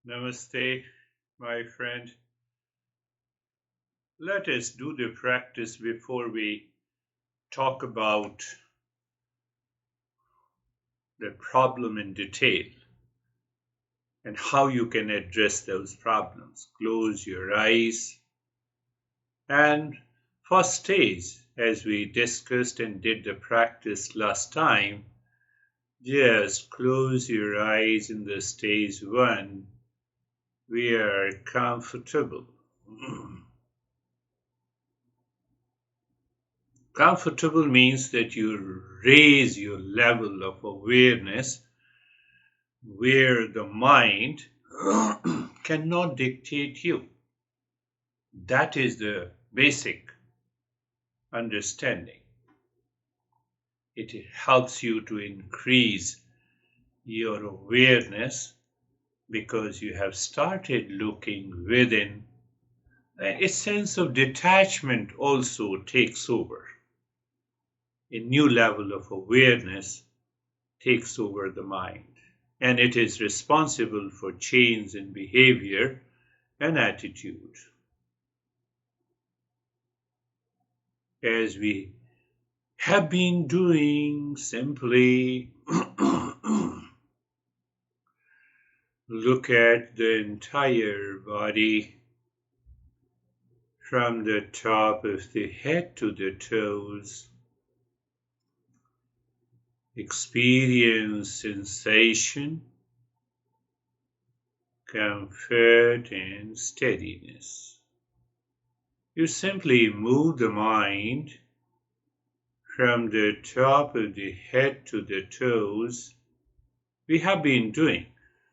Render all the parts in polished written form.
Namaste, my friend. Let us do the practice before we talk about the problem in detail and how you can address those problems. Close your eyes and first stage, as we discussed and did the practice last time, just close your eyes in the stage one. We are comfortable. Comfortable means that you raise your level of awareness where the mind cannot dictate you. That is the basic understanding. It helps you to increase your awareness because you have started looking within. A sense of detachment also takes over. A new level of awareness takes over the mind, and it is responsible for change in behavior and attitude. As we have been doing, simply look at the entire body from the top of the head to the toes. Experience sensation, comfort, and steadiness. You simply move the mind from the top of the head to the toes. We have been doing.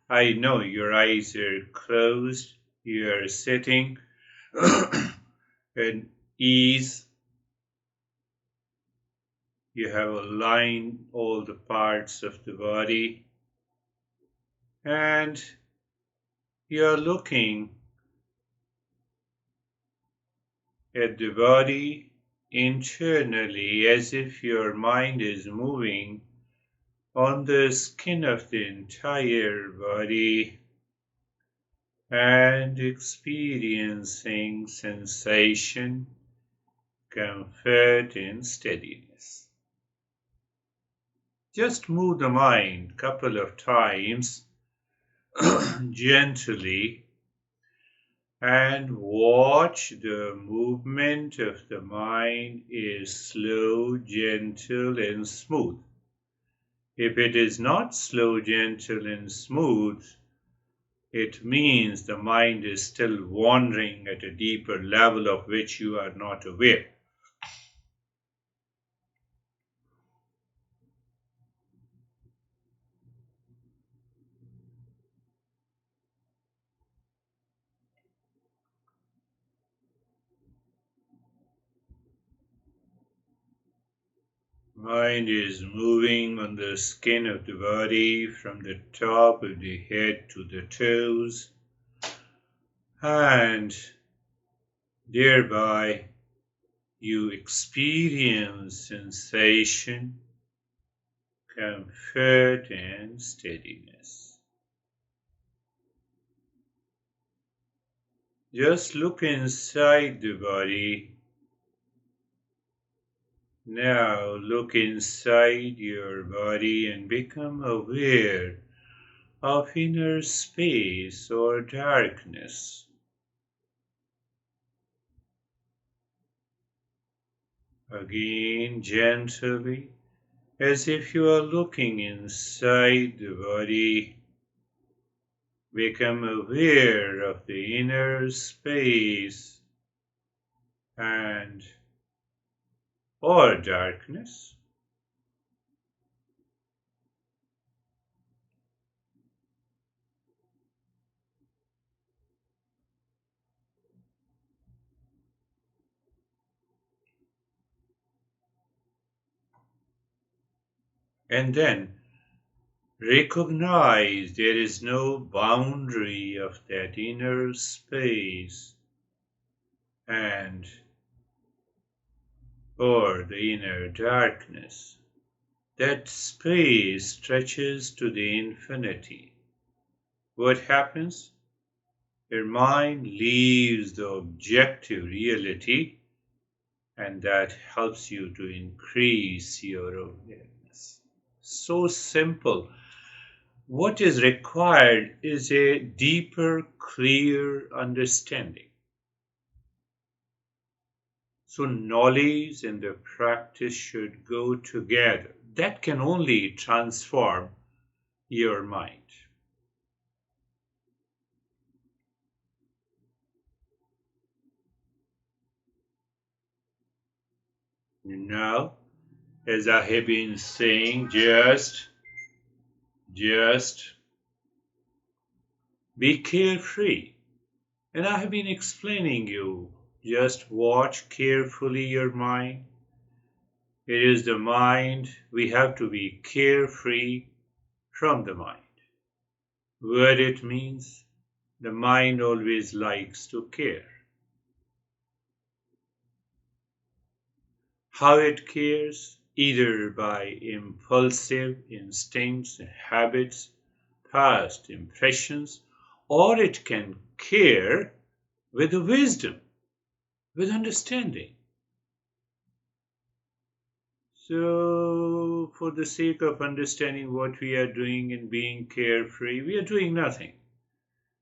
I know your eyes are closed, you are sitting at ease. You have aligned all the parts of the body, and you are looking at the body internally as if your mind is moving on the skin of the entire body and experiencing sensation, comfort, and steadiness. Just move the mind a couple of times gently and watch the movement of the mind is slow, gentle, and smooth. If it is not slow, gentle, and smooth, it means the mind is still wandering at a deeper level of which you are not aware. Mind is moving on the skin of the body from the top of the head to the toes, and thereby you experience sensation, comfort, and steadiness. Just look inside the body. Now look inside your body and become aware of inner space or darkness. Again, gently, as if you are looking inside the body, become aware of the inner space and or darkness. And then recognize there is no boundary of that inner space and or the inner darkness. That space stretches to the infinity. What happens? Your mind leaves the objective reality, and that helps you to increase your awareness. So simple. What is required is a deeper, clear understanding. So, knowledge and the practice should go together. That can only transform your mind. Now, as I have been saying, just be carefree. And I have been explaining you, just watch carefully your mind. It is the mind, we have to be carefree from the mind. What it means, the mind always likes to care. How it cares, either by impulsive instincts, habits, past impressions, or it can care with wisdom, with understanding. So, for the sake of understanding what we are doing and being carefree, we are doing nothing.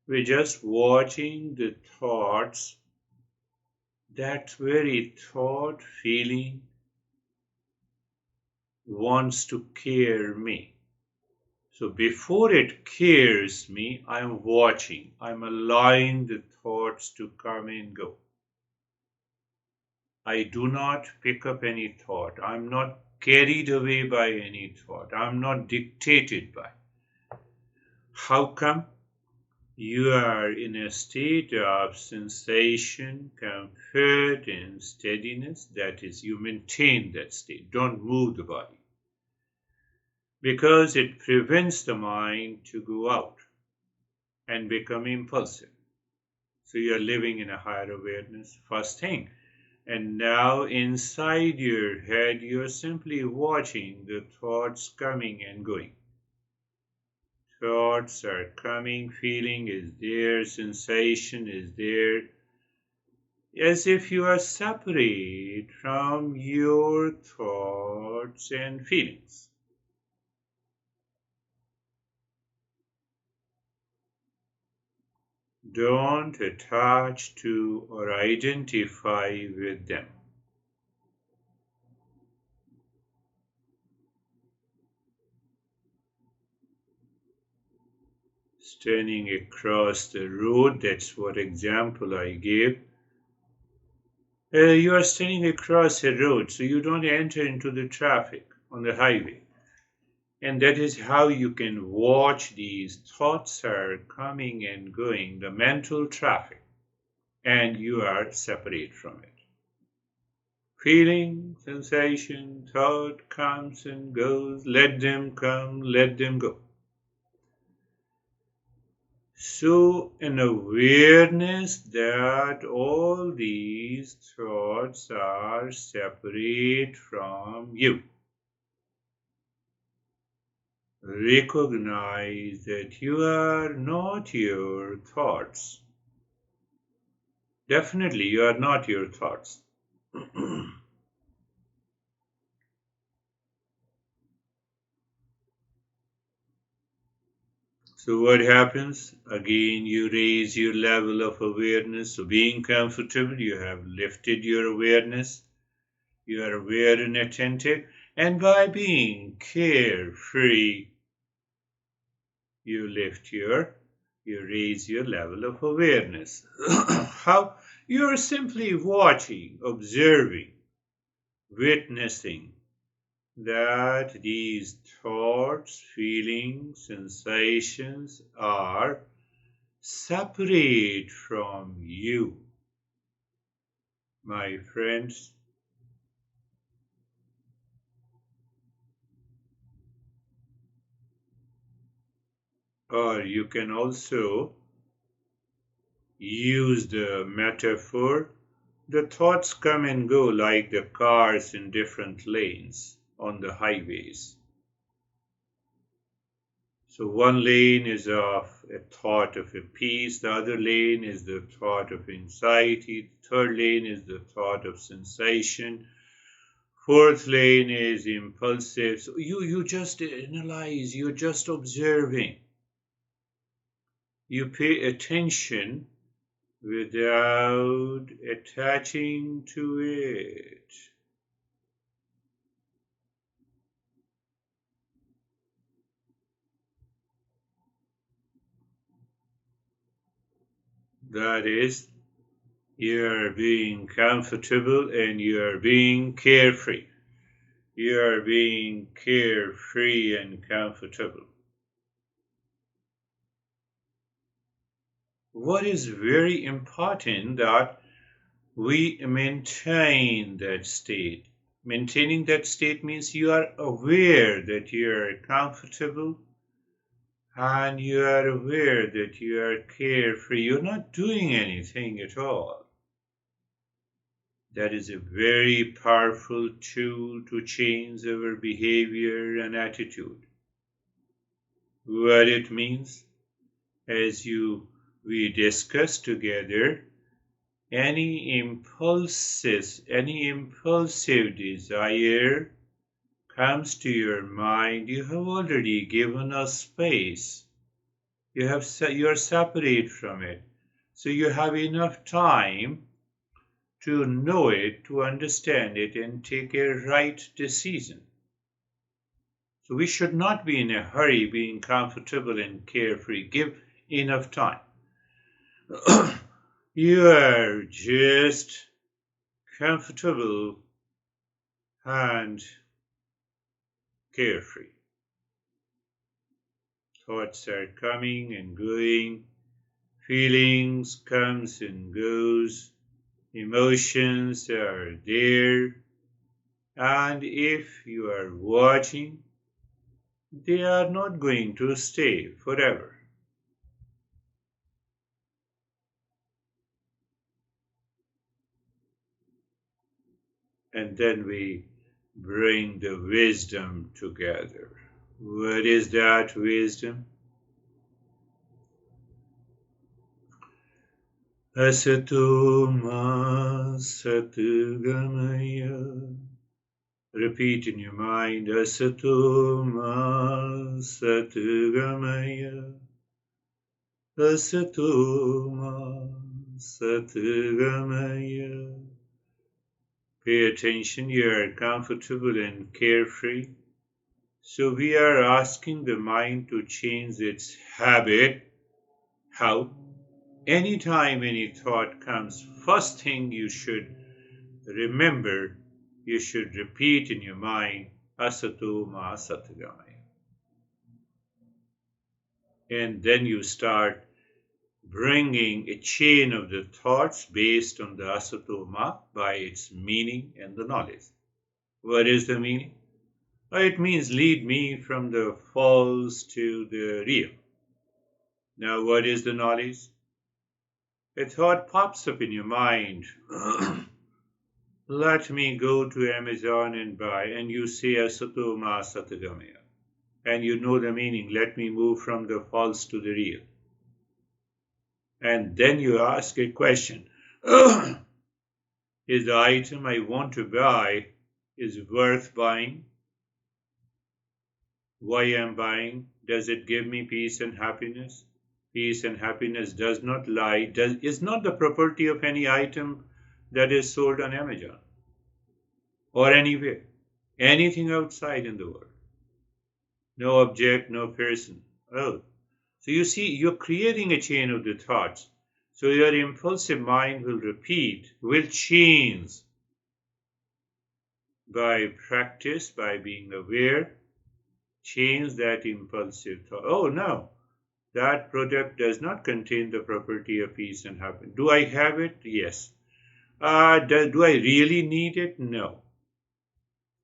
We're just watching the thoughts, that very thought, feeling wants to care me. So before it cares me, I'm watching. I'm allowing the thoughts to come and go. I do not pick up any thought. I'm not carried away by any thought. I'm not dictated by. How come? You are in a state of sensation, comfort, and steadiness. That is, you maintain that state. Don't move the body. Because it prevents the mind to go out and become impulsive. So you are living in a higher awareness, first thing. And now inside your head, you're simply watching the thoughts coming and going. Thoughts are coming, feeling is there, sensation is there, as if you are separate from your thoughts and feelings. Don't attach to or identify with them. Standing across the road, that's what example I gave. You are standing across a road, so you don't enter into the traffic on the highway. And that is how you can watch these thoughts are coming and going, the mental traffic, and you are separate from it. Feeling, sensation, thought comes and goes, let them come, let them go. So, an awareness that all these thoughts are separate from you. Recognize that you are not your thoughts. Definitely, you are not your thoughts. So what happens? Again, you raise your level of awareness. So being comfortable, you have lifted your awareness. You are aware and attentive. And by being carefree, you raise your level of awareness. How? You are simply watching, observing, witnessing that these thoughts, feelings, sensations are separate from you, my friends. Or you can also use the metaphor. The thoughts come and go like the cars in different lanes on the highways. So one lane is of a thought of a peace, the other lane is the thought of anxiety, the third lane is the thought of sensation, fourth lane is impulsive. So you just analyze, you're just observing. You pay attention without attaching to it. That is, you're being comfortable and you're being carefree. You're being carefree and comfortable. What is very important that we maintain that state. Maintaining that state means you are aware that you are comfortable and you are aware that you are carefree. You're not doing anything at all. That is a very powerful tool to change our behavior and attitude. What it means, as we discussed together, any impulsive desire comes to your mind, you have already given us space. You are separate from it. So you have enough time to know it, to understand it, and take a right decision. So we should not be in a hurry, being comfortable and carefree. Give enough time. You are just comfortable and carefree. Thoughts are coming and going, feelings comes and goes, emotions are there, and if you are watching, they are not going to stay forever. And then we bring the wisdom together. What is that wisdom? Asato ma satgamaya. Repeat in your mind, Asato ma satgamaya. Asato ma satgamaya. Pay attention, you are comfortable and carefree. So we are asking the mind to change its habit. How? Anytime any thought comes, first thing you should remember, you should repeat in your mind, Asato ma satgamaya. And then you start bringing a chain of the thoughts based on the Asato ma by its meaning and the knowledge. What is the meaning? It means lead me from the false to the real. Now what is the knowledge? A thought pops up in your mind. Let me go to Amazon and buy, and you say Asato ma satgamaya. And you know the meaning, let me move from the false to the real. And then you ask a question. Is the item I want to buy is worth buying? Why am buying? Does it give me peace and happiness? Peace and happiness does not lie, is not the property of any item that is sold on Amazon or anywhere, anything outside in the world. No object, no person. Oh, so you see, you're creating a chain of the thoughts. So your impulsive mind will repeat, will change by practice, by being aware, change that impulsive thought. Oh no, that product does not contain the property of peace and happiness. Do I have it? Yes. Do I really need it? No.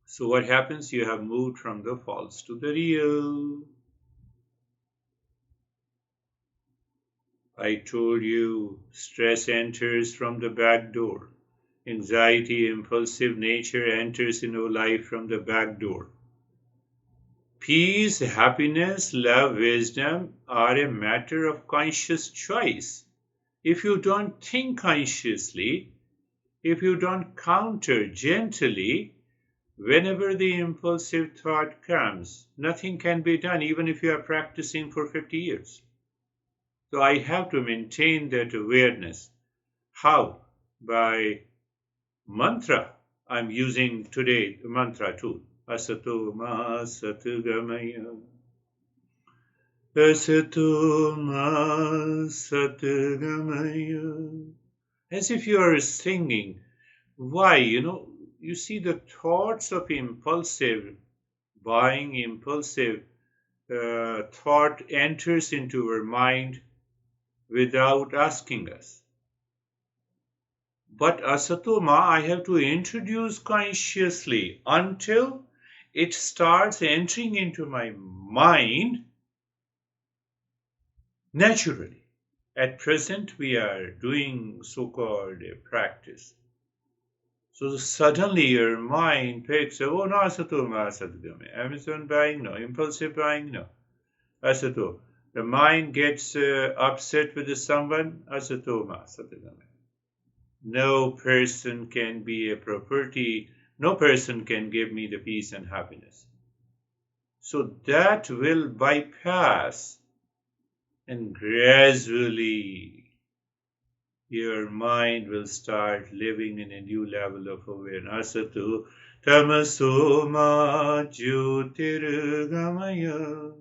So what happens? You have moved from the false to the real. I told you, stress enters from the back door. Anxiety, impulsive nature enters in our life from the back door. Peace, happiness, love, wisdom are a matter of conscious choice. If you don't think consciously, if you don't counter gently, whenever the impulsive thought comes, nothing can be done, even if you are practicing for 50 years. So I have to maintain that awareness. How? By mantra. I'm using today the mantra too. Asato ma satgamaya. Asato ma satgamaya. As if you are singing. Why? You see the thoughts of impulsive buying, impulsive thought enters into our mind without asking us. But asatoma, I have to introduce consciously until it starts entering into my mind naturally. At present, we are doing so-called a practice. So suddenly your mind picks up, oh no, asatoma, asatgame. Amazon buying, no. Impulsive buying, no. Asato. The mind gets upset with someone, asatoma, asatgame. No person can be a property. No person can give me the peace and happiness. So that will bypass, and gradually your mind will start living in a new level of awareness. Asatu tamaso ma jyotirgamaya.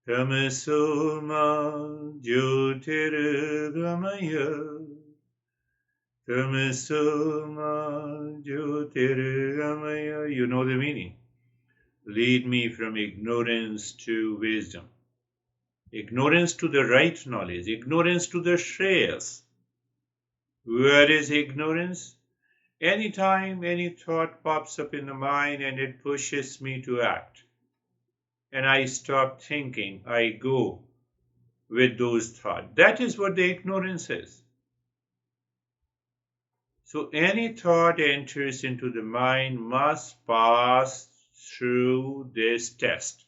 Tamaso ma jyotirgamaya. Tamasoma Jyotirgamaya. You know the meaning. Lead me from ignorance to wisdom. Ignorance to the right knowledge. Ignorance to the shreyas. Where is ignorance? Anytime any thought pops up in the mind and it pushes me to act, and I stop thinking, I go with those thoughts. That is what the ignorance is. So any thought enters into the mind must pass through this test.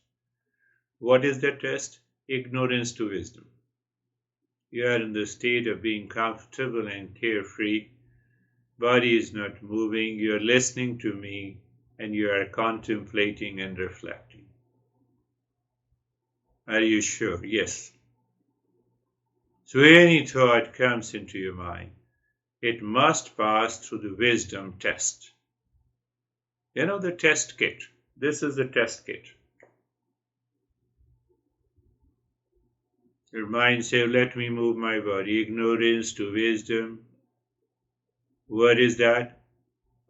What is the test? Ignorance to wisdom. You are in the state of being comfortable and carefree. Body is not moving. You are listening to me and you are contemplating and reflecting. Are you sure? Yes. So any thought comes into your mind, it must pass through the wisdom test. You know the test kit. This is the test kit. Your mind says, let me move my body. Ignorance to wisdom. What is that?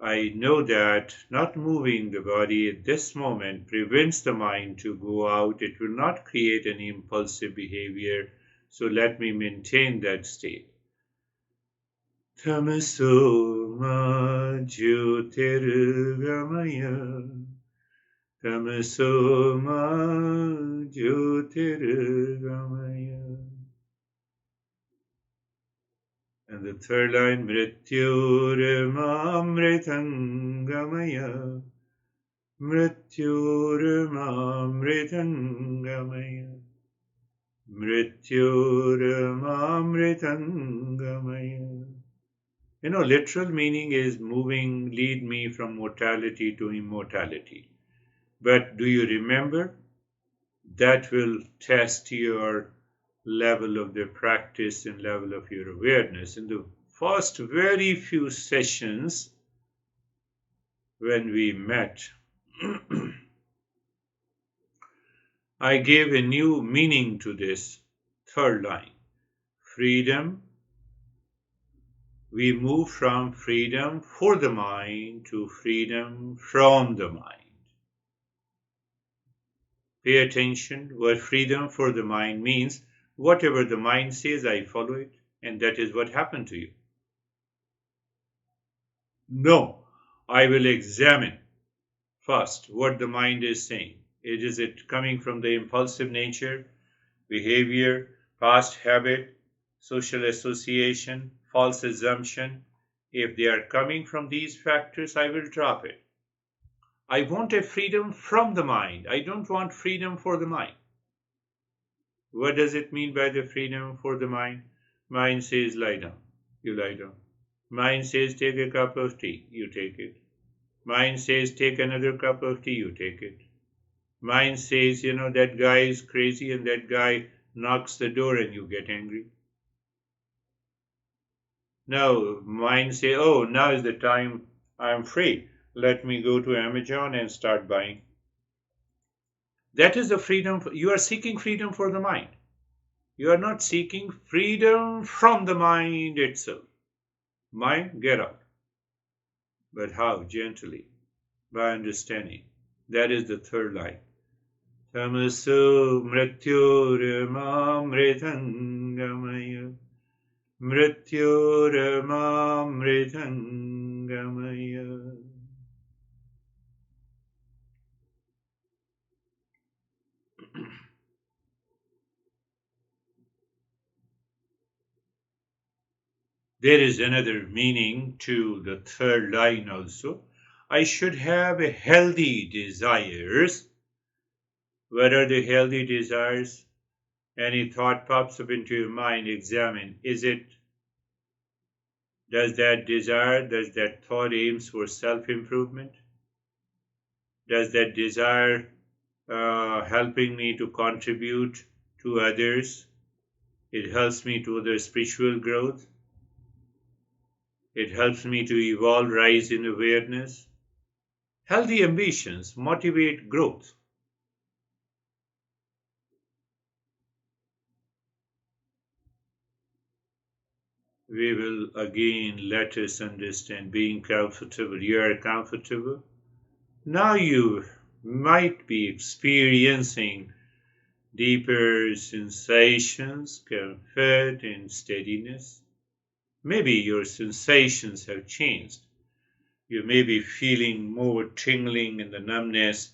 I know that not moving the body at this moment prevents the mind to go out. It will not create any impulsive behavior. So let me maintain that state. Tamaso ma jyotirgamaya. Tamaso ma jyotirgamaya. And the third line, Mrityurmamritangamaya. Mrityurmamritangamaya. Mrityurmamritangamaya. Literal meaning is moving, lead me from mortality to immortality. But do you remember? That will test your level of the practice and level of your awareness. In the first very few sessions when we met, I gave a new meaning to this third line. Freedom. We move from freedom for the mind to freedom from the mind. Pay attention. What freedom for the mind means, whatever the mind says, I follow it, and that is what happened to you. No, I will examine first what the mind is saying. Is it coming from the impulsive nature, behavior, past habit, social association, false assumption? If they are coming from these factors, I will drop it. I want a freedom from the mind. I don't want freedom for the mind. What does it mean by the freedom for the mind? Mind says lie down. You lie down. Mind says take a cup of tea. You take it. Mind says take another cup of tea. You take it. Mind says, that guy is crazy and that guy knocks the door and you get angry. No, mind say, oh, now is the time I'm free. Let me go to Amazon and start buying. That is the freedom. You are seeking freedom for the mind. You are not seeking freedom from the mind itself. Mind, get out. But how? Gently. By understanding. That is the third line. Tamaso mrityormamritangamaya. Mrityormamritangamaya. There is another meaning to the third line also. I should have a healthy desires. What are the healthy desires? Any thought pops up into your mind, examine. Does that thought aims for self-improvement? Does that desire helping me to contribute to others? It helps me to their spiritual growth. It helps me to evolve, rise in awareness. Healthy ambitions motivate growth. We will again let us understand being comfortable. You are comfortable. Now you might be experiencing deeper sensations, comfort and steadiness. Maybe your sensations have changed. You may be feeling more tingling in the numbness,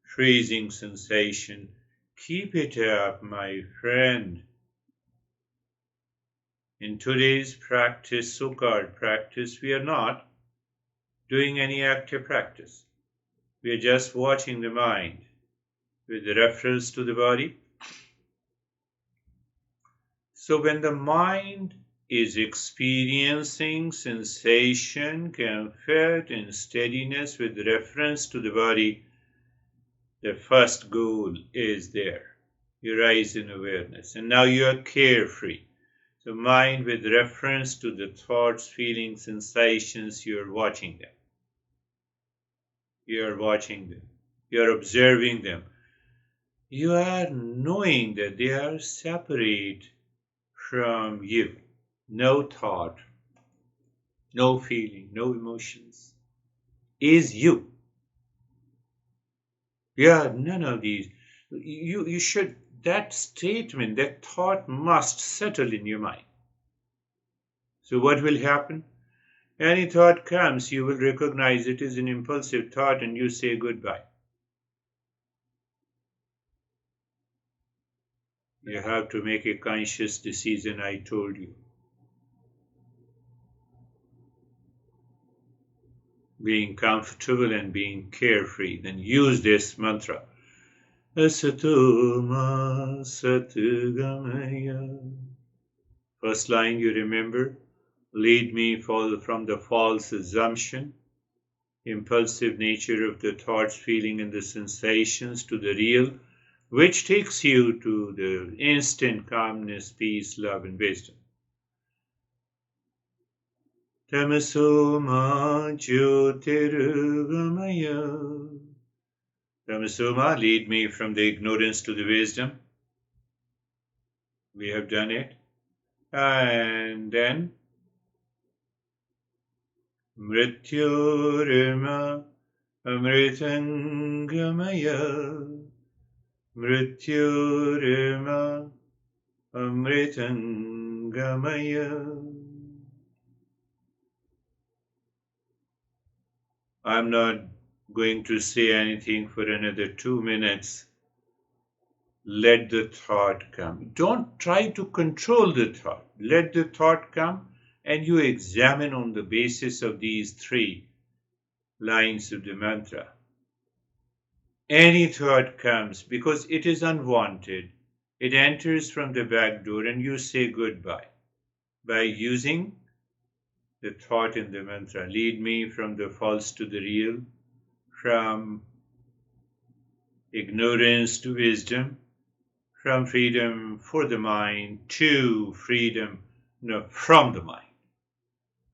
freezing sensation. Keep it up, my friend. In today's practice, so-called practice, we are not doing any active practice. We are just watching the mind with reference to the body. So when the mind is experiencing sensation, comfort, and steadiness with reference to the body, the first goal is there. You rise in awareness, and now you are carefree. So mind with reference to the thoughts, feelings, sensations, you are watching them. You are watching them. You are observing them. You are knowing that they are separate from you. No thought, no feeling, no emotions is you. Yeah, none of these. You should, that statement, that thought must settle in your mind. So what will happen? Any thought comes, you will recognize it is an impulsive thought and you say goodbye. You have to make a conscious decision, I told you. Being comfortable and being carefree. Then use this mantra. Asatoma satgamaya. First line you remember. Lead me from the false assumption, impulsive nature of the thoughts, feeling, and the sensations to the real, which takes you to the instant calmness, peace, love, and wisdom. Tamasoma Jyotirgamaya. Tamasoma, lead me from the ignorance to the wisdom. We have done it. And then Mrityurma Amritangamaya. Mrityurma Amritangamaya. I'm not going to say anything for another 2 minutes. Let the thought come. Don't try to control the thought. Let the thought come and you examine on the basis of these 3 lines of the mantra. Any thought comes because it is unwanted. It enters from the back door and you say goodbye by using the thought in the mantra. Lead me from the false to the real, from ignorance to wisdom, from freedom for the mind to freedom from the mind.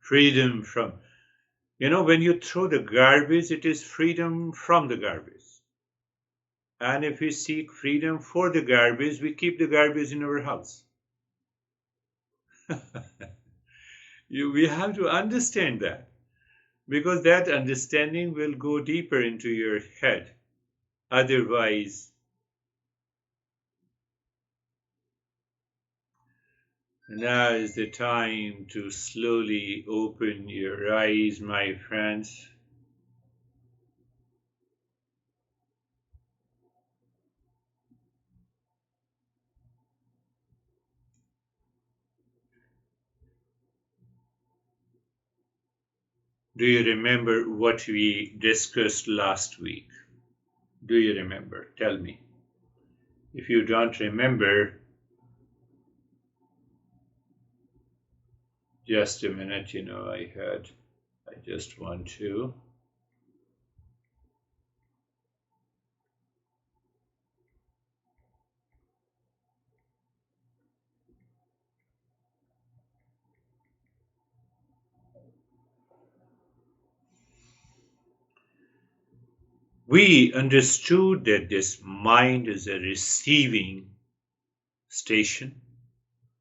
Freedom from, when you throw the garbage, it is freedom from the garbage. And if we seek freedom for the garbage, we keep the garbage in our house. We have to understand that, because that understanding will go deeper into your head. Otherwise, now is the time to slowly open your eyes, my friends. Do you remember what we discussed last week? Do you remember? Tell me. If you don't remember, just a minute, I just want to. We understood that this mind is a receiving station.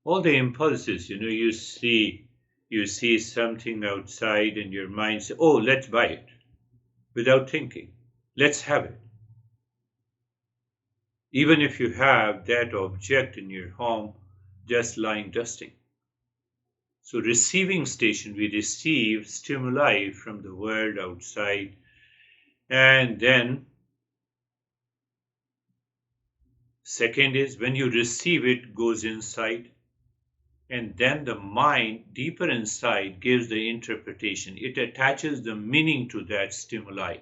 All the impulses, you see something outside and your mind says, oh, let's buy it, without thinking. Let's have it. Even if you have that object in your home just lying dusting. So receiving station, we receive stimuli from the world outside, and then second is when you receive it, goes inside, and then the mind deeper inside gives the interpretation. It attaches the meaning to that stimuli.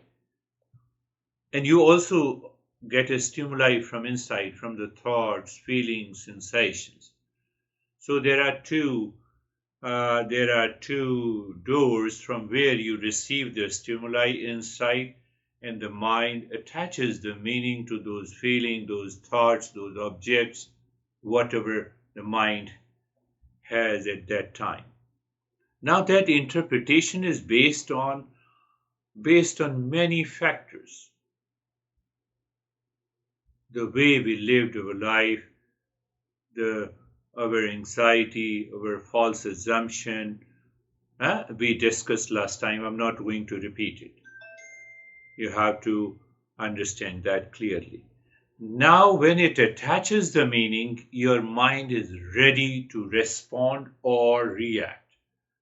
And you also get a stimuli from inside, from the thoughts, feelings, sensations. So there are two doors from where you receive the stimuli inside, and the mind attaches the meaning to those feelings, those thoughts, those objects, whatever the mind has at that time. Now that interpretation is based on many factors. The way we lived our life, our anxiety, our false assumption. We discussed last time. I'm not going to repeat it. You have to understand that clearly. Now, when it attaches the meaning, your mind is ready to respond or react.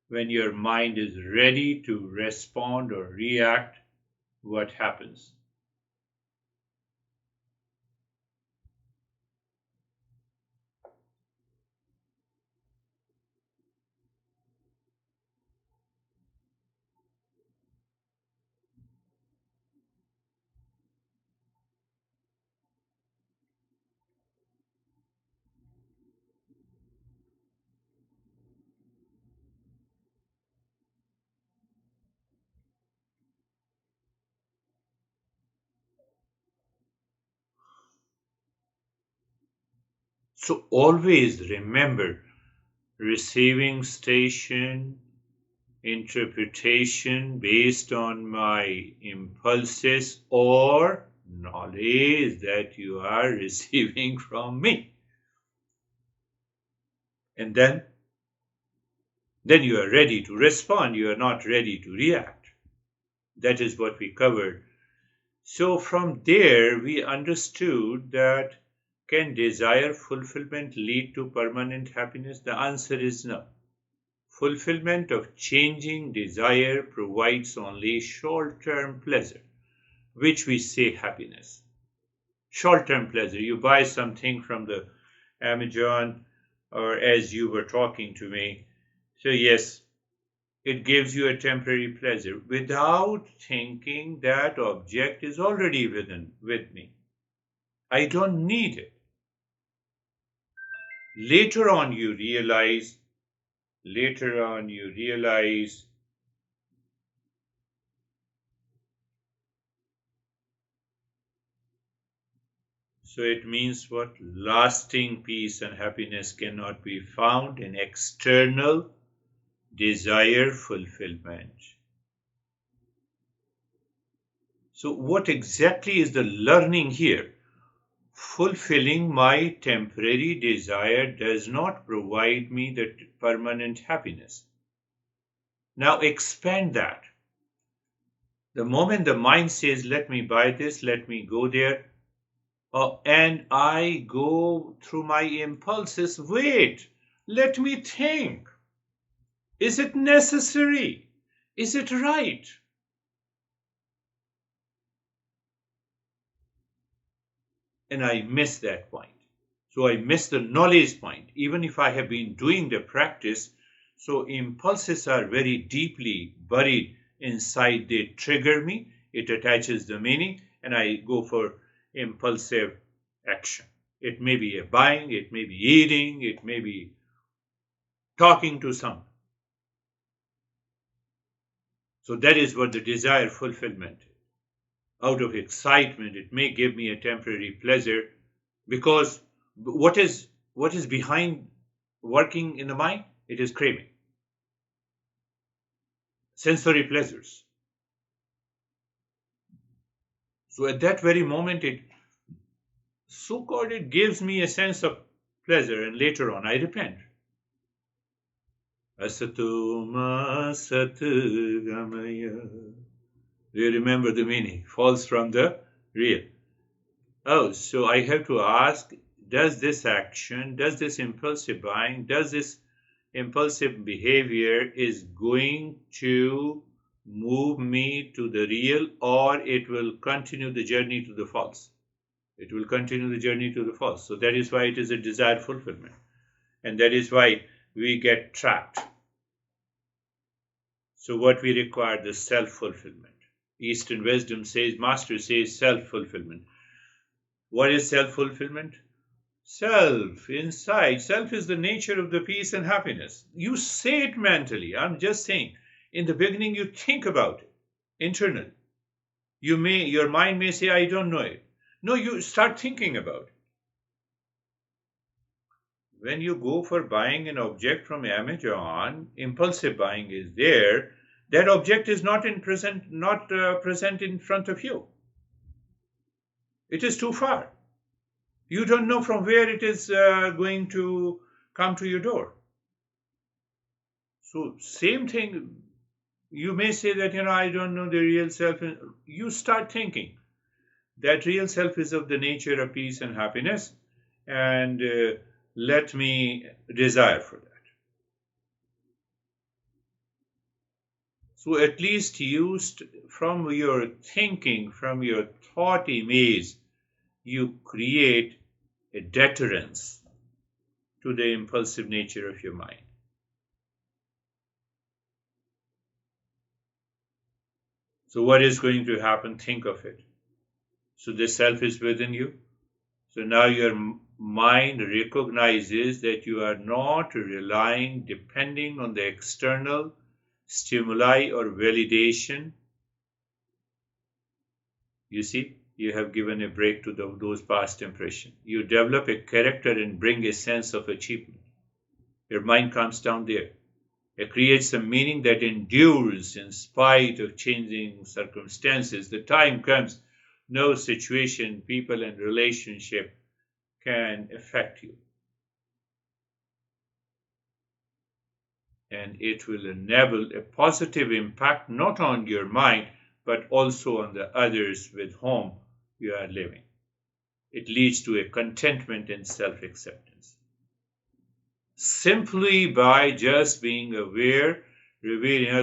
When your mind is ready to respond or react, what happens? So always remember, receiving station, interpretation based on my impulses or knowledge that you are receiving from me. And then you are ready to respond. You are not ready to react. That is what we covered. So from there, we understood that can desire fulfillment lead to permanent happiness? The answer is no. Fulfillment of changing desire provides only short-term pleasure, which we say happiness. Short-term pleasure. You buy something from the Amazon, or as you were talking to me. So yes, it gives you a temporary pleasure without thinking that object is already with me. I don't need it. Later on you realize, so it means what? Lasting peace and happiness cannot be found in external desire fulfillment. So what exactly is the learning here? Fulfilling my temporary desire does not provide me the permanent happiness. Now expand that. The moment the mind says, let me buy this, let me go there, and I go through my impulses, wait, let me think. Is it necessary? Is it right? And I miss that point. So I miss the knowledge point, even if I have been doing the practice. So impulses are very deeply buried inside. They trigger me, it attaches the meaning, and I go for impulsive action. It may be a buying, it may be eating, it may be talking to someone. So that is what the desire fulfillment. Out of excitement, it may give me a temporary pleasure, because what is behind working in the mind? It is craving, sensory pleasures. So at that very moment, it so-called it gives me a sense of pleasure, and later on I repent. Asatu ma sat gamaya. Do you remember the meaning? Falls from the real. Oh, so I have to ask, does this action, does this impulsive buying, does this impulsive behavior is going to move me to the real, or it will continue the journey to the false? It will continue the journey to the false. So that is why it is a desired fulfillment. And that is why we get trapped. So what we require, the self-fulfillment. Eastern wisdom says, Master says self-fulfillment. What is self-fulfillment? Self, inside. Self is the nature of the peace and happiness. You say it mentally. I'm just saying. In the beginning, you think about it internally. Your mind may say, I don't know it. No, you start thinking about it. When you go for buying an object from Amazon, impulsive buying is there. That object is not present in front of you. It is too far. You don't know from where it is going to come to your door. So same thing, you may say that, I don't know the real self. You start thinking that real self is of the nature of peace and happiness, and let me desire for that. So at least from your thinking, from your thought image, you create a deterrence to the impulsive nature of your mind. So what is going to happen? Think of it. So the self is within you. So now your mind recognizes that you are not depending on the external stimuli or validation. You see, you have given a break to those past impressions. You develop a character and bring a sense of achievement. Your mind comes down there. It creates a meaning that endures in spite of changing circumstances. The time comes, no situation, people, and relationship can affect you. And it will enable a positive impact not on your mind, but also on the others with whom you are living. It leads to a contentment and self-acceptance. Simply by just being aware, revealing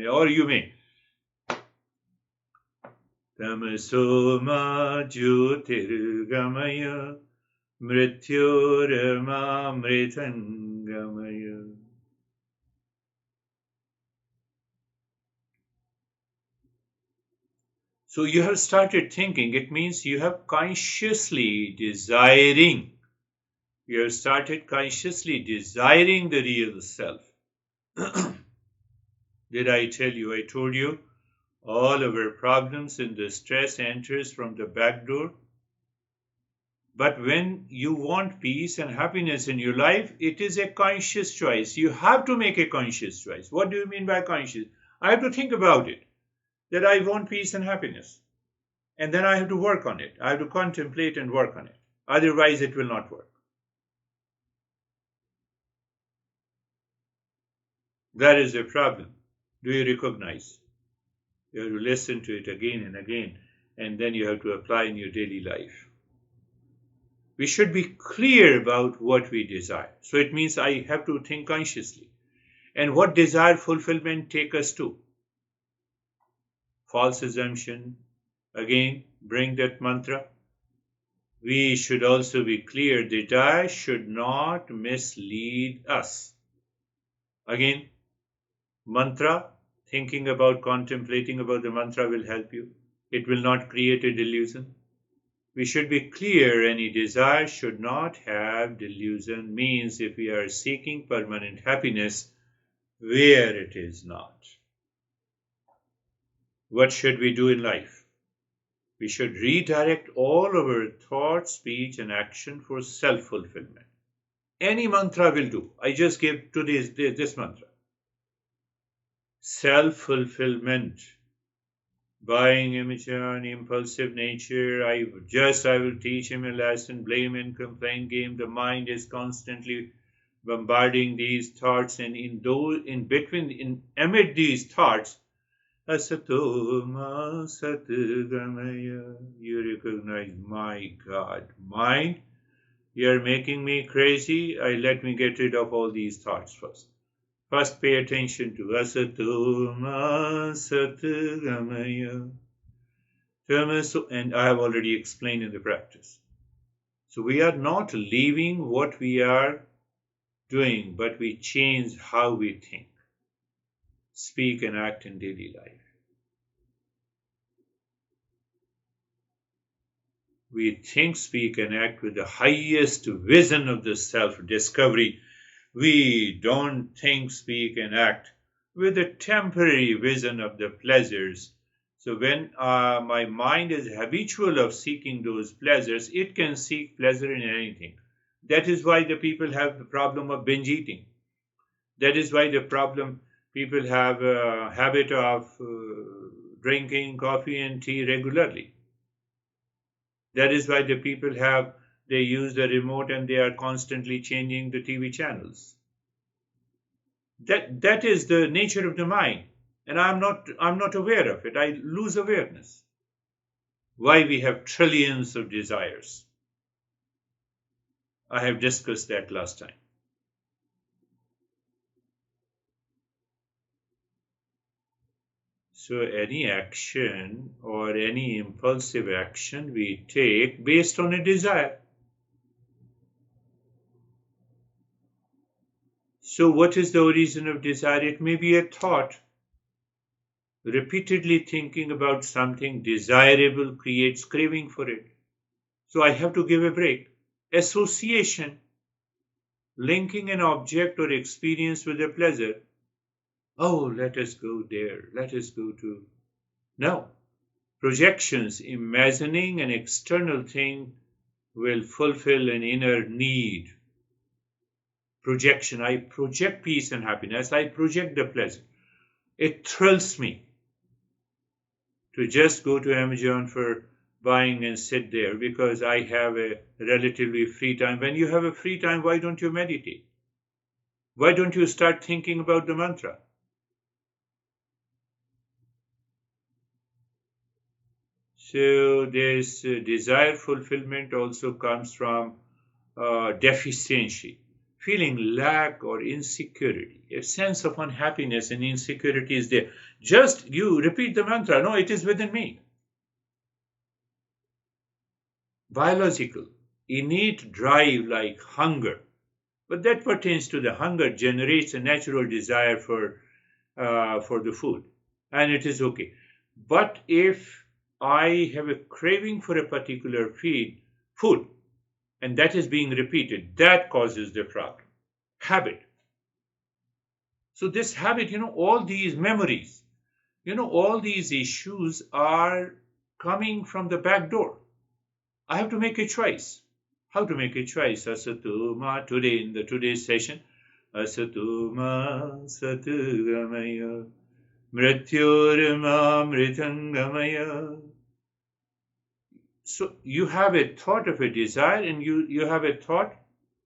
or you may Tamasoma Jyotirgamaya Mrityorma Mritangamaya. So you have started thinking. It means you have consciously desiring. You have started consciously desiring the real self. Did I tell you? I told you all our problems and the stress enters from the back door. But when you want peace and happiness in your life, it is a conscious choice. You have to make a conscious choice. What do you mean by conscious? I have to think about it, that I want peace and happiness. And then I have to work on it. I have to contemplate and work on it. Otherwise, it will not work. That is a problem. Do you recognize? You have to listen to it again and again, and then you have to apply in your daily life. We should be clear about what we desire. So it means I have to think consciously. And what desire fulfillment take us to? False assumption. Again, bring that mantra. We should also be clear, desire should not mislead us. Again, mantra, thinking about, contemplating about the mantra will help you. It will not create a delusion. We should be clear, any desire should not have delusion, means if we are seeking permanent happiness, where it is not. What should we do in life? We should redirect all our thought, speech, and action for self-fulfillment. Any mantra will do. I just gave today's this mantra. Self-fulfillment. Buying immature, impulsive nature. I will teach him a lesson. Blame and complain game. The mind is constantly bombarding these thoughts, and amid these thoughts, Asatoma Satgamaya. You recognize, my God, mind, you're making me crazy. Let me get rid of all these thoughts first. First, pay attention to Asatoma Satgamaya. And I have already explained in the practice. So we are not leaving what we are doing, but we change how we think, speak, and act in daily life. We think, speak, and act with the highest vision of the self-discovery. We don't think, speak, and act with a temporary vision of the pleasures. So when my mind is habitual of seeking those pleasures, it can seek pleasure in anything. That is why the people have the problem of binge eating. That is why people have a habit of drinking coffee and tea regularly. That is why they use the remote and they are constantly changing the TV channels. That is the nature of the mind. And I'm not aware of it. I lose awareness. Why we have trillions of desires. I have discussed that last time. So any action or any impulsive action we take based on a desire. So what is the origin of desire? It may be a thought. Repeatedly thinking about something desirable creates craving for it. So I have to give a break. Association, linking an object or experience with a pleasure. Oh, let us go there. Let us go to. No. Projections, imagining an external thing will fulfill an inner need. Projection, I project peace and happiness. I project the pleasure. It thrills me to just go to Amazon for buying and sit there because I have a relatively free time. When you have a free time, why don't you meditate? Why don't you start thinking about the mantra? So this desire fulfillment also comes from deficiency, feeling lack or insecurity. A sense of unhappiness and insecurity is there. Just you repeat the mantra, no, it is within me. Biological, innate drive like hunger. But that pertains to the hunger generates a natural desire for the food. And it is okay. But if I have a craving for a particular food, and that is being repeated. That causes the problem. Habit. So this habit, all these memories, all these issues are coming from the back door. I have to make a choice. How to make a choice? Asatuma, today in the today's session, Asatuma Satgamaya Mrityorma Mritangamaya. So you have a thought of a desire, and you have a thought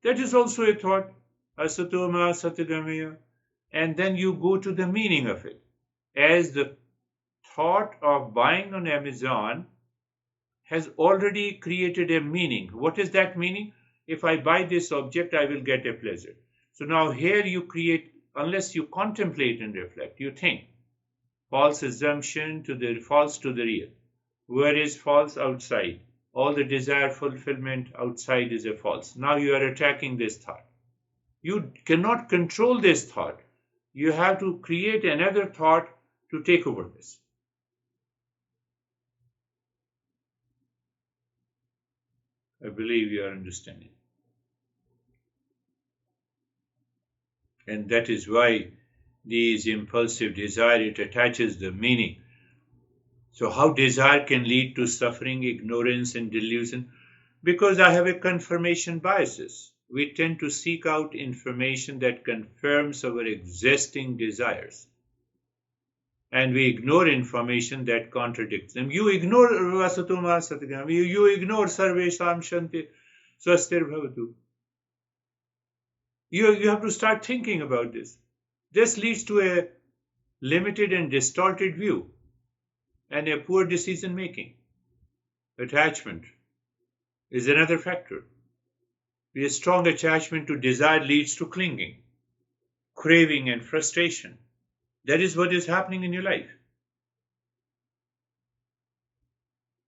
that is also a thought, Asatoma Satgamaya, and then you go to the meaning of it. As the thought of buying on Amazon has already created a meaning. What is that meaning? If I buy this object, I will get a pleasure. So now here you create, unless you contemplate and reflect, you think. False assumption to the false to the real. Where is false? Outside. All the desire fulfillment outside is a false. Now you are attacking this thought. You cannot control this thought. You have to create another thought to take over this. I believe you are understanding. And that is why these impulsive desire, it attaches the meaning. So how desire can lead to suffering, ignorance, and delusion? Because I have a confirmation biases. We tend to seek out information that confirms our existing desires. And we ignore information that contradicts them. You ignore Vasatoma Satgam, you ignore Sarvesham Shanti Swastir Bhavatu. You have to start thinking about this. This leads to a limited and distorted view and a poor decision making. Attachment is another factor. A strong attachment to desire leads to clinging, craving, and frustration. That is what is happening in your life.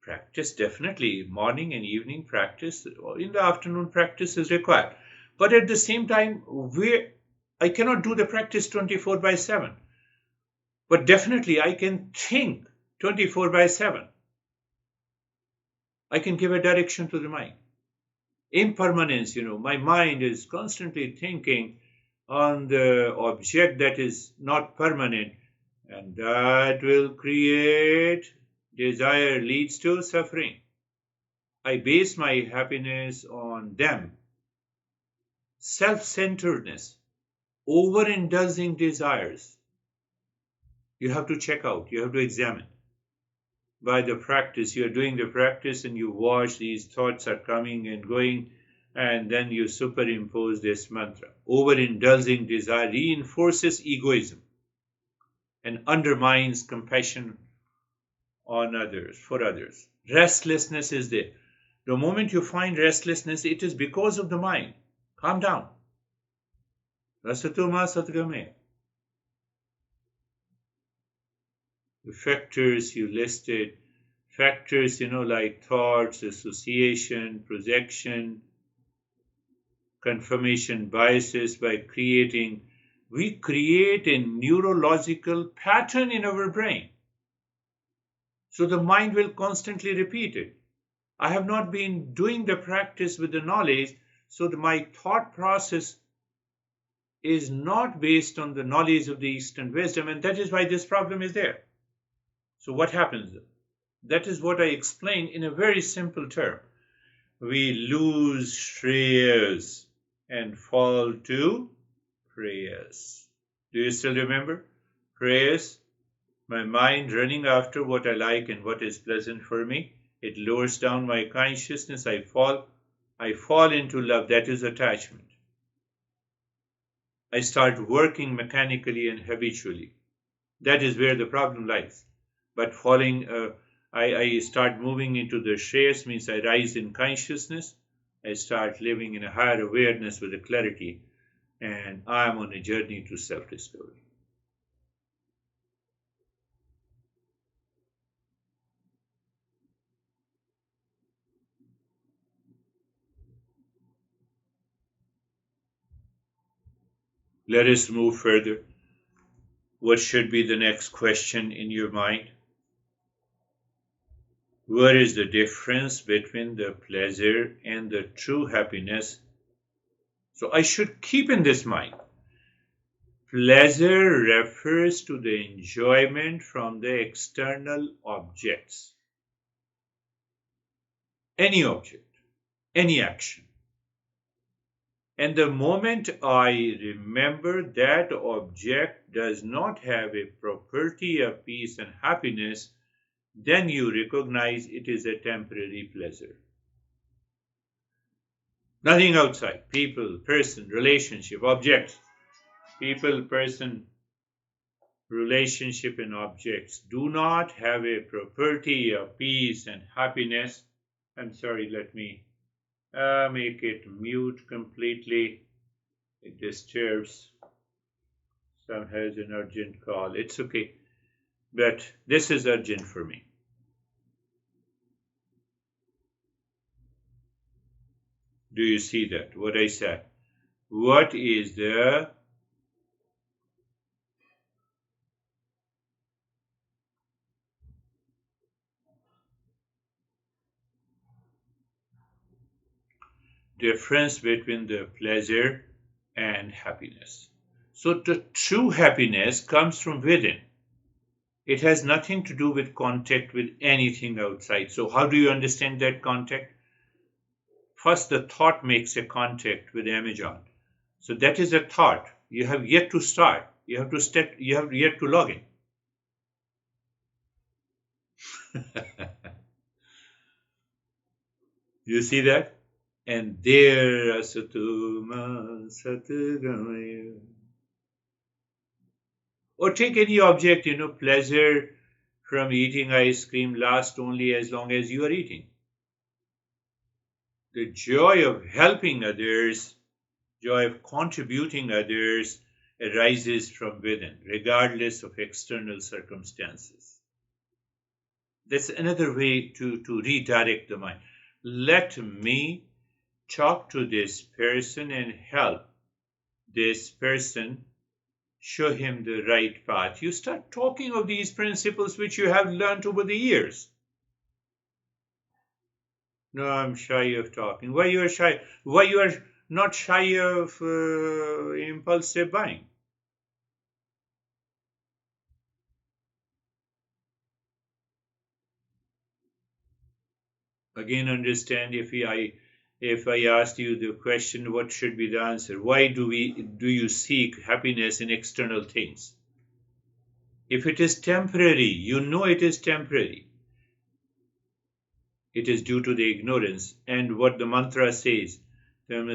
Practice, definitely. Morning and evening practice, or in the afternoon practice is required. But at the same time, I cannot do the practice 24/7. But definitely I can think 24/7. I can give a direction to the mind. Impermanence, my mind is constantly thinking on the object that is not permanent, and that will create desire, leads to suffering. I base my happiness on them. Self-centeredness, overindulging desires. You have to check out, you have to examine. By the practice, you are doing the practice and you watch these thoughts are coming and going, and then you superimpose this mantra. Overindulging desire reinforces egoism and undermines compassion on others, for others. Restlessness is there. The moment you find restlessness, it is because of the mind. Calm down. Rasatoma Satgame. The factors you listed, factors, like thoughts, association, projection, confirmation biases we create a neurological pattern in our brain. So the mind will constantly repeat it. I have not been doing the practice with the knowledge, so my thought process is not based on the knowledge of the Eastern wisdom, and that is why this problem is there. So what happens? That is what I explained in a very simple term. We lose Shreyas and fall to prayers. Do you still remember? Prayers, my mind running after what I like and what is pleasant for me. It lowers down my consciousness. I fall into love. That is attachment. I start working mechanically and habitually. That is where the problem lies. But I start moving into the Shreyas, means I rise in consciousness. I start living in a higher awareness with a clarity, and I am on a journey to self-discovery. Let us move further. What should be the next question in your mind? What is the difference between the pleasure and the true happiness? So I should keep in this mind. Pleasure refers to the enjoyment from the external objects. Any object, any action. And the moment I remember that object does not have a property of peace and happiness, then you recognize it is a temporary pleasure. Nothing outside. People, person, relationship, objects. People, person, relationship, and objects do not have a property of peace and happiness. I'm sorry, let me make it mute completely. It disturbs. Some has an urgent call. It's okay. But this is urgent for me. Do you see that? What I said? What is the difference between the pleasure and happiness? So the true happiness comes from within. It has nothing to do with contact with anything outside. So how do you understand that contact? First, the thought makes a contact with Amazon. So that is a thought. You have yet to start. You have yet to log in. You see that? And there asatuma satgamaya. Or take any object, pleasure from eating ice cream lasts only as long as you are eating. The joy of helping others, joy of contributing others arises from within, regardless of external circumstances. That's another way to redirect the mind. Let me talk to this person and help this person, show him the right path. You start talking of these principles which you have learned over the years. No, I'm shy of talking. Why you are shy? Why you are not shy of impulsive buying? Again, understand if I asked you the question, what should be the answer? Why do you seek happiness in external things? If it is temporary, you know it is temporary. It is due to the ignorance. And what the mantra says, lead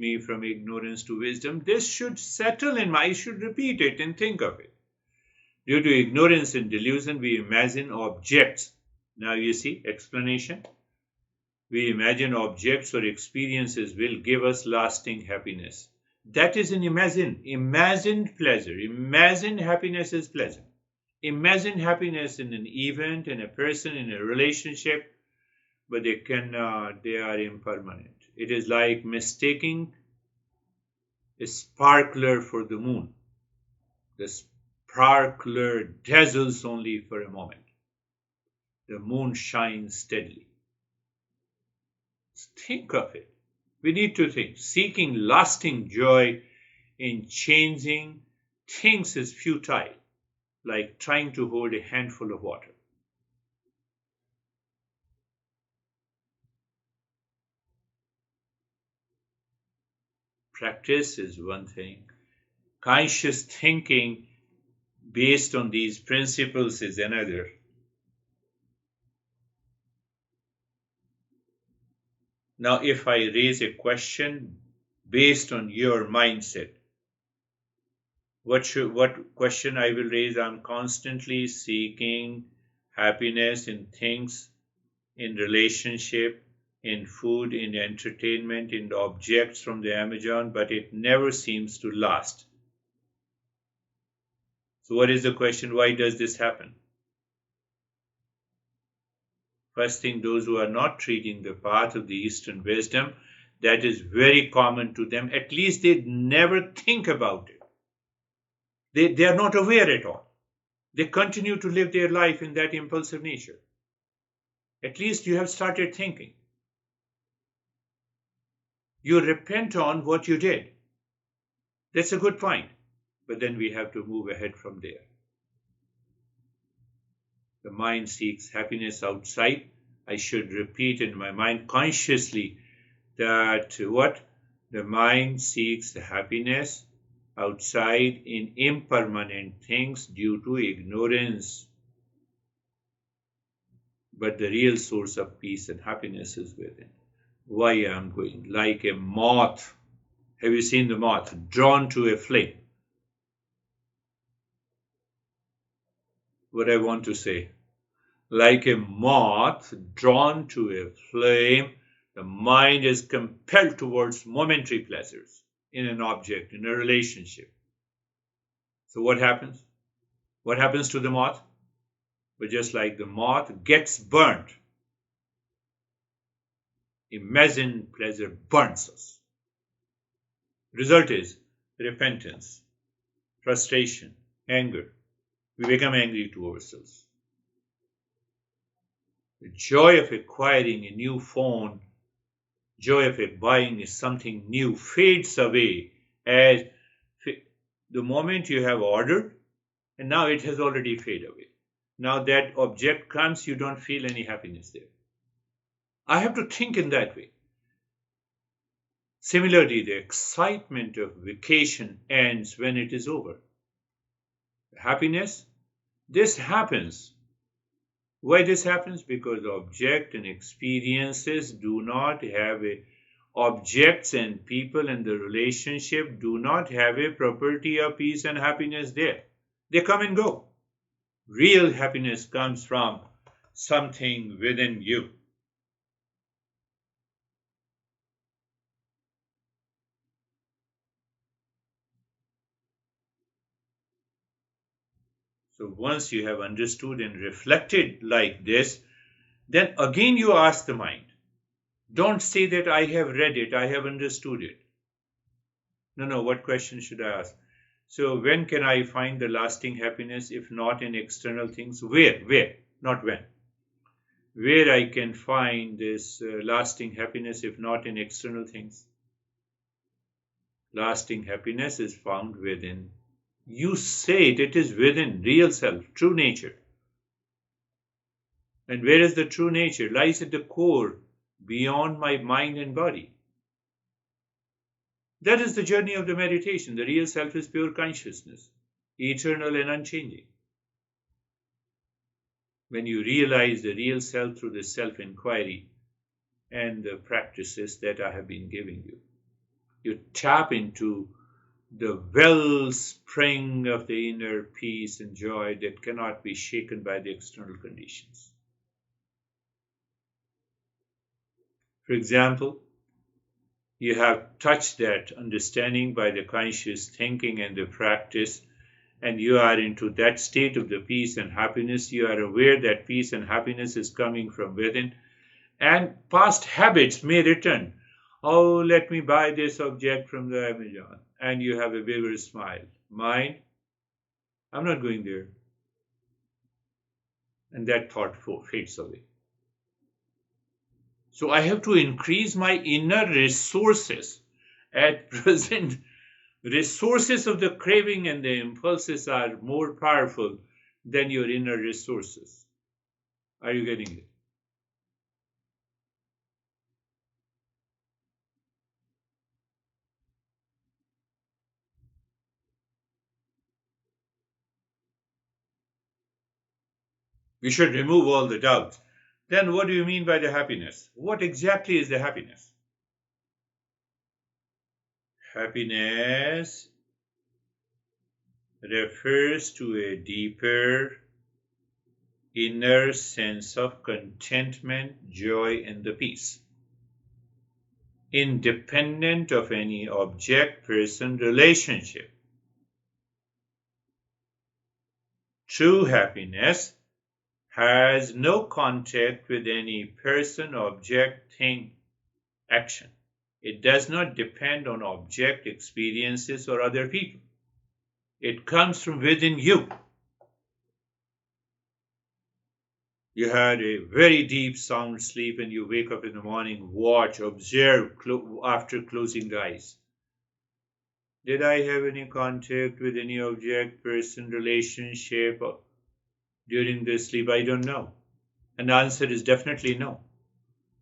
me from ignorance to wisdom. This should settle in I should repeat it and think of it. Due to ignorance and delusion, we imagine objects. Now you see, explanation. We imagine objects or experiences will give us lasting happiness. That is an imagined pleasure. Imagined happiness is pleasure. Imagine happiness in an event, in a person, in a relationship, but they are impermanent. It is like mistaking a sparkler for the moon. The sparkler dazzles only for a moment. The moon shines steadily. Think of it. We need to think. Seeking lasting joy in changing things is futile, like trying to hold a handful of water. Practice is one thing. Conscious thinking based on these principles is another. Now, if I raise a question based on your mindset, what question I will raise? I'm constantly seeking happiness in things, in relationship, in food, in entertainment, in objects from the Amazon, but it never seems to last. So what is the question? Why does this happen? First thing, those who are not treating the path of the Eastern wisdom, that is very common to them. At least they never think about it. They are not aware at all. They continue to live their life in that impulsive nature. At least you have started thinking. You repent on what you did. That's a good point. But then we have to move ahead from there. The mind seeks happiness outside. I should repeat in my mind consciously that what? The mind seeks happiness outside in impermanent things due to ignorance. But the real source of peace and happiness is within. Why I'm going like a moth. Have you seen the moth drawn to a flame? What I want to say, like a moth drawn to a flame, the mind is compelled towards momentary pleasures in an object, in a relationship. So what happens? What happens to the moth? But just like the moth gets burnt, imagine pleasure burns us. Result is repentance, frustration, anger. We become angry to ourselves. The joy of acquiring a new phone, joy of buying something new fades away as the moment you have ordered, and now it has already faded away. Now that object comes, you don't feel any happiness there. I have to think in that way. Similarly, the excitement of vacation ends when it is over. Happiness, this happens. Why this happens? Because object and experiences do not have objects and people and the relationship do not have a property of peace and happiness there. They come and go. Real happiness comes from something within you. So once you have understood and reflected like this, then again you ask the mind. Don't say that I have read it, I have understood it. No, what question should I ask? So when can I find the lasting happiness if not in external things? Where? Not when. Where I can find this lasting happiness if not in external things? Lasting happiness is found within. You say it is within, real self, true nature. And where is the true nature? Lies at the core, beyond my mind and body. That is the journey of the meditation. The real self is pure consciousness, eternal and unchanging. When you realize the real self through the self-inquiry and the practices that I have been giving you, you tap into the wellspring of the inner peace and joy that cannot be shaken by the external conditions. For example, you have touched that understanding by the conscious thinking and the practice, and you are into that state of the peace and happiness. You are aware that peace and happiness is coming from within, and past habits may return. Oh, let me buy this object from the Amazon. And you have a bigger smile. Mind, I'm not going there. And that thought fades away. So I have to increase my inner resources. At present, resources of the craving and the impulses are more powerful than your inner resources. Are you getting it? We should remove all the doubts. Then what do you mean by the happiness? What exactly is the happiness? Happiness refers to a deeper inner sense of contentment, joy, and the peace, independent of any object, person, relationship. True happiness has no contact with any person, object, thing, action. It does not depend on object, experiences, or other people. It comes from within you. You had a very deep sound sleep and you wake up in the morning, watch, observe after closing the eyes. Did I have any contact with any object, person, relationship during the sleep? I don't know. And the answer is definitely no.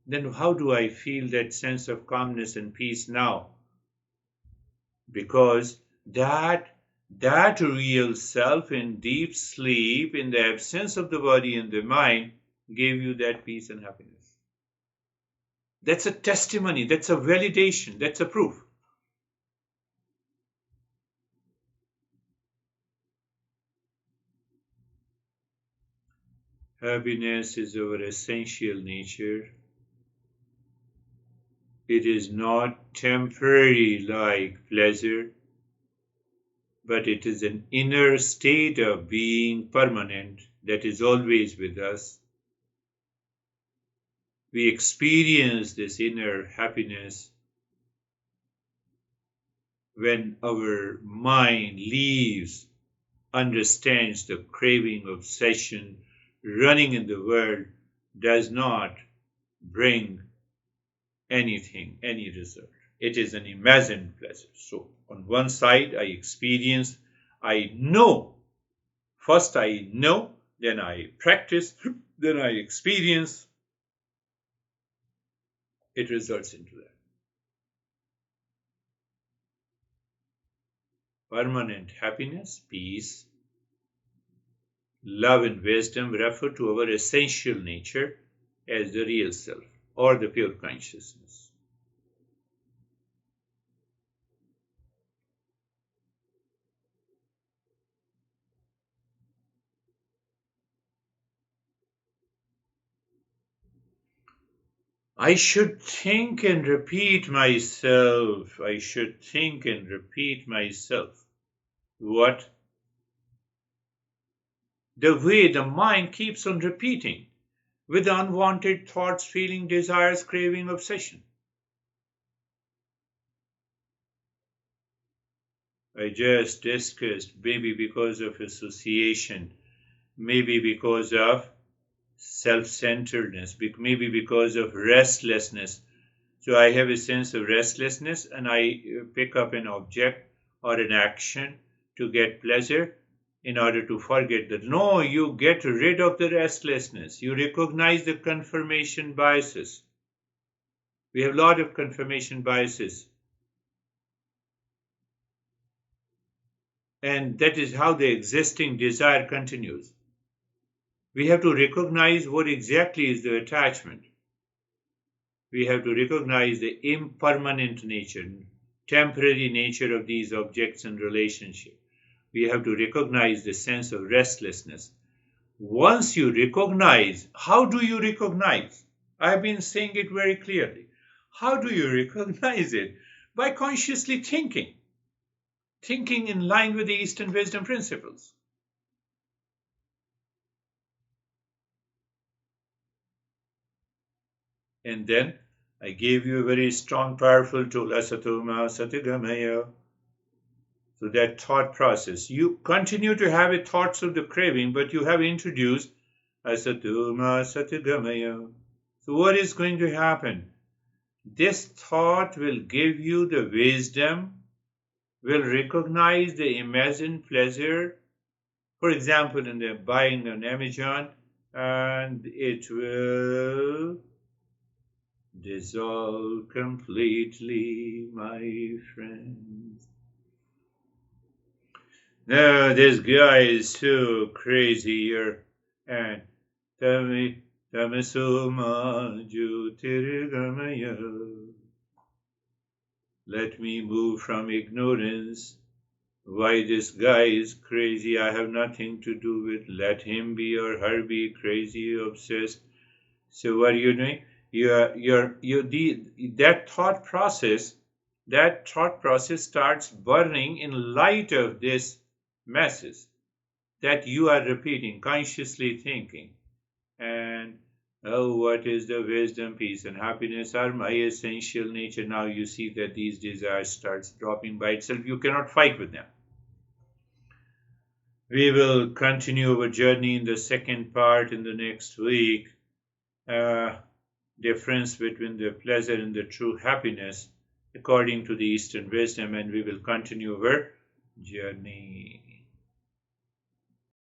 Then how do I feel that sense of calmness and peace now? Because that real self in deep sleep, in the absence of the body and the mind, gave you that peace and happiness. That's a testimony, that's a validation, that's a proof. Happiness is our essential nature. It is not temporary like pleasure, but it is an inner state of being permanent that is always with us. We experience this inner happiness when our mind leaves, understands the craving, obsession, running in the world does not bring anything, any result. It is an imagined pleasure. So, on one side, I experience, I know. First, I know, then I practice, then I experience. It results into that. Permanent happiness, peace, love, and wisdom refer to our essential nature as the real self or the pure consciousness. I should think and repeat myself. I should think and repeat myself. What? The way the mind keeps on repeating with unwanted thoughts, feeling, desires, craving, obsession. I just discussed maybe because of association, maybe because of self-centeredness, maybe because of restlessness. So I have a sense of restlessness and I pick up an object or an action to get pleasure in order to forget that. No, you get rid of the restlessness. You recognize the confirmation biases. We have a lot of confirmation biases. And that is how the existing desire continues. We have to recognize what exactly is the attachment. We have to recognize the impermanent nature, temporary nature of these objects and relationships. We have to recognize the sense of restlessness. Once you recognize, how do you recognize? I've been saying it very clearly. How do you recognize it? By consciously thinking in line with the Eastern wisdom principles. And then I gave you a very strong, powerful tool, asatoma satigamaya. So that thought process, you continue to have a thoughts of the craving, but you have introduced asatoma satigamaya. So what is going to happen? This thought will give you the wisdom, will recognize the imagined pleasure, for example, in the buying on Amazon, and it will dissolve completely, my friends. No, this guy is so crazy here. And Tamasoma Jyotirgamaya. Let me move from ignorance. Why this guy is crazy, I have nothing to do with. Let him be or her be crazy, obsessed. So what are you doing? That thought process starts burning in light of this message that you are repeating, consciously thinking. And oh, what is the wisdom, peace, and happiness are my essential nature. Now you see that these desires starts dropping by itself. You cannot fight with them. We will continue our journey in the second part in the next week. Difference between the pleasure and the true happiness according to the Eastern wisdom, and we will continue our journey.